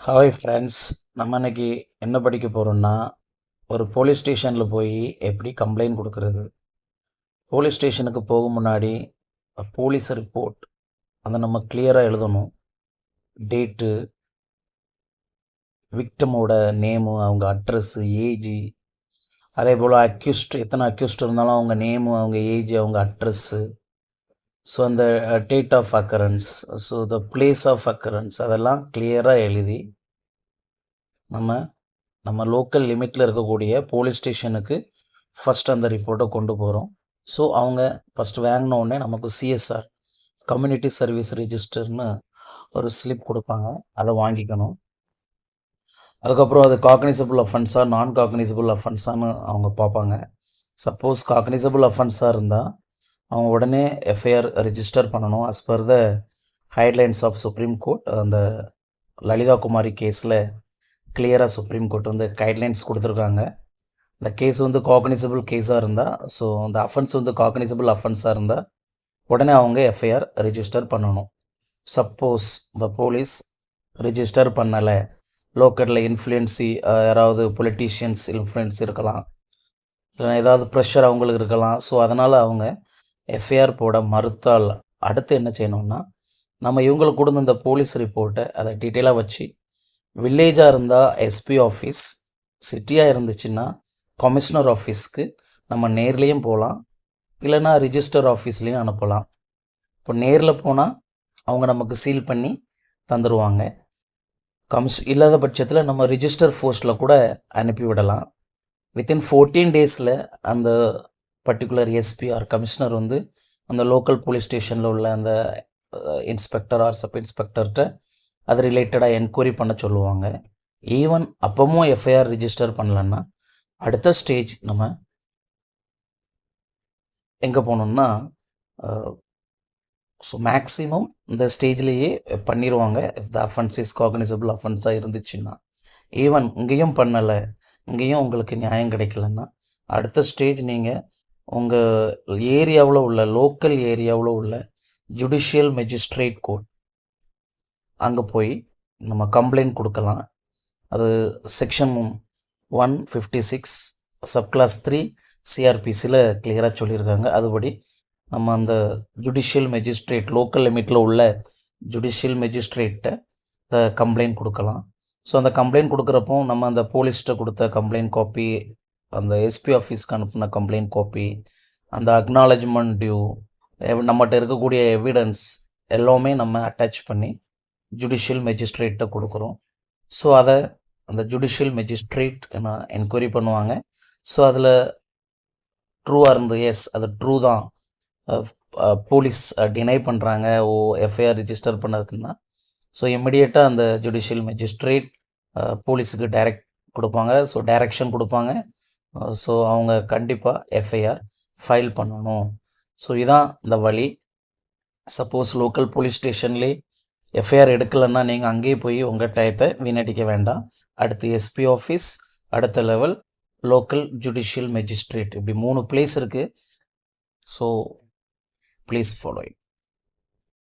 Hi friends, நம்ம இன்னைக்கு என்ன படிக்க போகிறோம்னா, ஒரு போலீஸ் ஸ்டேஷனில் போய் எப்படி கம்ப்ளைண்ட் கொடுக்கறது. போலீஸ் ஸ்டேஷனுக்கு போகும் முன்னாடி போலீஸ் ரிப்போர்ட் அதை நம்ம கிளியராக எழுதணும். டேட்டு, விக்டமோட நேமு, அவங்க அட்ரஸ்ஸு, ஏஜி, அதே போல் எத்தனை அக்யூஸ்ட் இருந்தாலும் அவங்க நேமு, அவங்க ஏஜ், அவங்க அட்ரஸ்ஸு, ஸோ அந்த date of occurrence, so the place of occurrence அதெல்லாம் கிளியராக எழுதி நம்ம லோக்கல் லிமிட்டில் இருக்கக்கூடிய போலீஸ் ஸ்டேஷனுக்கு ஃபஸ்ட் அந்த ரிப்போர்ட்டை கொண்டு போகிறோம். ஸோ அவங்க ஃபஸ்ட்டு வாங்கினோடனே நமக்கு சிஎஸ்ஆர், கம்யூனிட்டி சர்வீஸ் ரிஜிஸ்டர்னு ஒரு ஸ்லிப் கொடுப்பாங்க, அதை வாங்கிக்கணும். அதுக்கப்புறம் அது காக்னிசபிள் அஃபென்ஸாக நான் காக்னிசபிள் அஃபென்ஸான்னு அவங்க பார்ப்பாங்க. சப்போஸ் காக்னிசபிள் அஃபென்ஸாக இருந்தால் அவங்க உடனே எஃப்ஐஆர் ரிஜிஸ்டர் பண்ணணும். As per the guidelines of supreme court. அந்த லலிதா குமாரி கேஸில் கிளியராக சுப்ரீம் கோர்ட் வந்து கைட்லைன்ஸ் கொடுத்துருக்காங்க. இந்த கேஸ் வந்து காக்னிசபிள் கேஸாக இருந்தால், ஸோ அந்த அஃபென்ஸ் வந்து காக்னிசபிள் அஃபென்ஸாக இருந்தால் உடனே அவங்க எஃப்ஐஆர் ரிஜிஸ்டர் பண்ணணும். சப்போஸ் இந்த போலீஸ் ரிஜிஸ்டர் பண்ணலை, லோக்கலில் இன்ஃப்ளூயன்ஸி யாராவது பொலிட்டீஷியன்ஸ் இன்ஃப்ளூயன்ஸ் இருக்கலாம், இல்லை ஏதாவது ப்ரெஷர் அவங்களுக்கு இருக்கலாம். ஸோ அதனால் அவங்க எஃப்ஐஆர் போட மறுத்தால் அடுத்து என்ன செய்யணும்னா, நம்ம இவங்களுக்கு கொடுத்த இந்த போலீஸ் ரிப்போர்ட்டை அதை டீட்டெயிலாக வச்சு, வில்லேஜாக இருந்தால் எஸ்பி ஆஃபீஸ், சிட்டியாக இருந்துச்சுன்னா கமிஷனர் ஆஃபீஸ்க்கு நம்ம நேர்லேயும் போகலாம், இல்லைனா ரிஜிஸ்டர் ஆஃபீஸ்லேயும் அனுப்பலாம். இப்போ நேரில் போனால் அவங்க நமக்கு சீல் பண்ணி தந்துடுவாங்க. இல்லாத பட்சத்தில் நம்ம ரிஜிஸ்டர் போஸ்ட்டில் கூட அனுப்பிவிடலாம். வித்தின் 14 டேஸில் அந்த பர்டிகுலர் எஸ்பி ஆர் கமிஷனர் வந்து அந்த லோக்கல் போலீஸ் ஸ்டேஷனில் உள்ள அந்த இன்ஸ்பெக்டர் ஆர் சப் இன்ஸ்பெக்டர்கிட்ட அது ரிலேட்டடாக என்கொயரி பண்ண சொல்லுவாங்க. ஈவன் அப்பவும் எஃப்ஐஆர் ரிஜிஸ்டர் பண்ணலன்னா அடுத்த ஸ்டேஜ் நம்ம எங்கே போகணுன்னா, ஸோ மேக்ஸிமம் இந்த ஸ்டேஜ்லேயே பண்ணிடுவாங்க. If the offence is cognizable அஃபென்ஸாக இருந்துச்சுன்னா. ஈவன் இங்கேயும் பண்ணலை, இங்கேயும் உங்களுக்கு நியாயம் கிடைக்கலன்னா அடுத்த ஸ்டேஜ் நீங்கள் உங்கள் ஏரியாவில் உள்ள லோக்கல் ஏரியாவில் உள்ள ஜுடிஷியல் மெஜிஸ்ட்ரேட் கோர்ட் அங்கே போய் நம்ம கம்ப்ளைண்ட் கொடுக்கலாம். அது செக்ஷன் 156 சப்கிளாஸ் 3 சிஆர்பிசியில் கிளியராக சொல்லியிருக்காங்க. அதுபடி நம்ம அந்த ஜுடிஷியல் மெஜிஸ்ட்ரேட், லோக்கல் லிமிட்டில் உள்ள ஜுடிஷியல் மெஜிஸ்ட்ரேட்டை கம்ப்ளைண்ட் கொடுக்கலாம். ஸோ அந்த கம்ப்ளைண்ட் கொடுக்குறப்போ நம்ம அந்த போலீஸ்கிட்ட கொடுத்த கம்ப்ளைண்ட் காப்பி, அந்த எஸ்பி ஆஃபீஸ்க்கு அனுப்பின கம்ப்ளைண்ட் காப்பி, அந்த அக்னாலஜ்மெண்ட் டியூ, நம்மகிட்ட இருக்கக்கூடிய எவிடன்ஸ் எல்லாமே நம்ம அட்டாச் பண்ணி ஜுடிஷியல் மெஜிஸ்ட்ரேட்டை கொடுக்குறோம். ஸோ அதை அந்த ஜுடிஷியல் மெஜிஸ்ட்ரேட் என்கொயரி பண்ணுவாங்க. ஸோ அதில் ட்ரூவாக இருந்து எஸ் அது ட்ரூ தான், போலீஸ் டினை பண்ணுறாங்க எஃப்ஐஆர் ரிஜிஸ்டர் பண்ணதுக்குன்னா, ஸோ இம்மிடியேட்டாக அந்த ஜுடிஷியல் மெஜிஸ்ட்ரேட் போலீஸுக்கு கொடுப்பாங்க. ஸோ டைரக்ஷன் கொடுப்பாங்க. ஸோ அவங்க கண்டிப்பாக எஃப்ஐஆர் ஃபைல் பண்ணணும். ஸோ இதான் இந்த வழி. சப்போஸ் லோக்கல் போலீஸ் ஸ்டேஷன்லேயே எஃப்ஐஆர் எடுக்கலைன்னா நீங்கள் அங்கேயே போய் உங்கள் டயத்தை வீணடிக்க வேண்டாம். அடுத்து எஸ்பி ஆஃபீஸ், அடுத்த லெவல் லோக்கல் ஜுடிஷியல் மெஜிஸ்ட்ரேட், இப்படி 3 பிளேஸ் இருக்குது. So please follow it.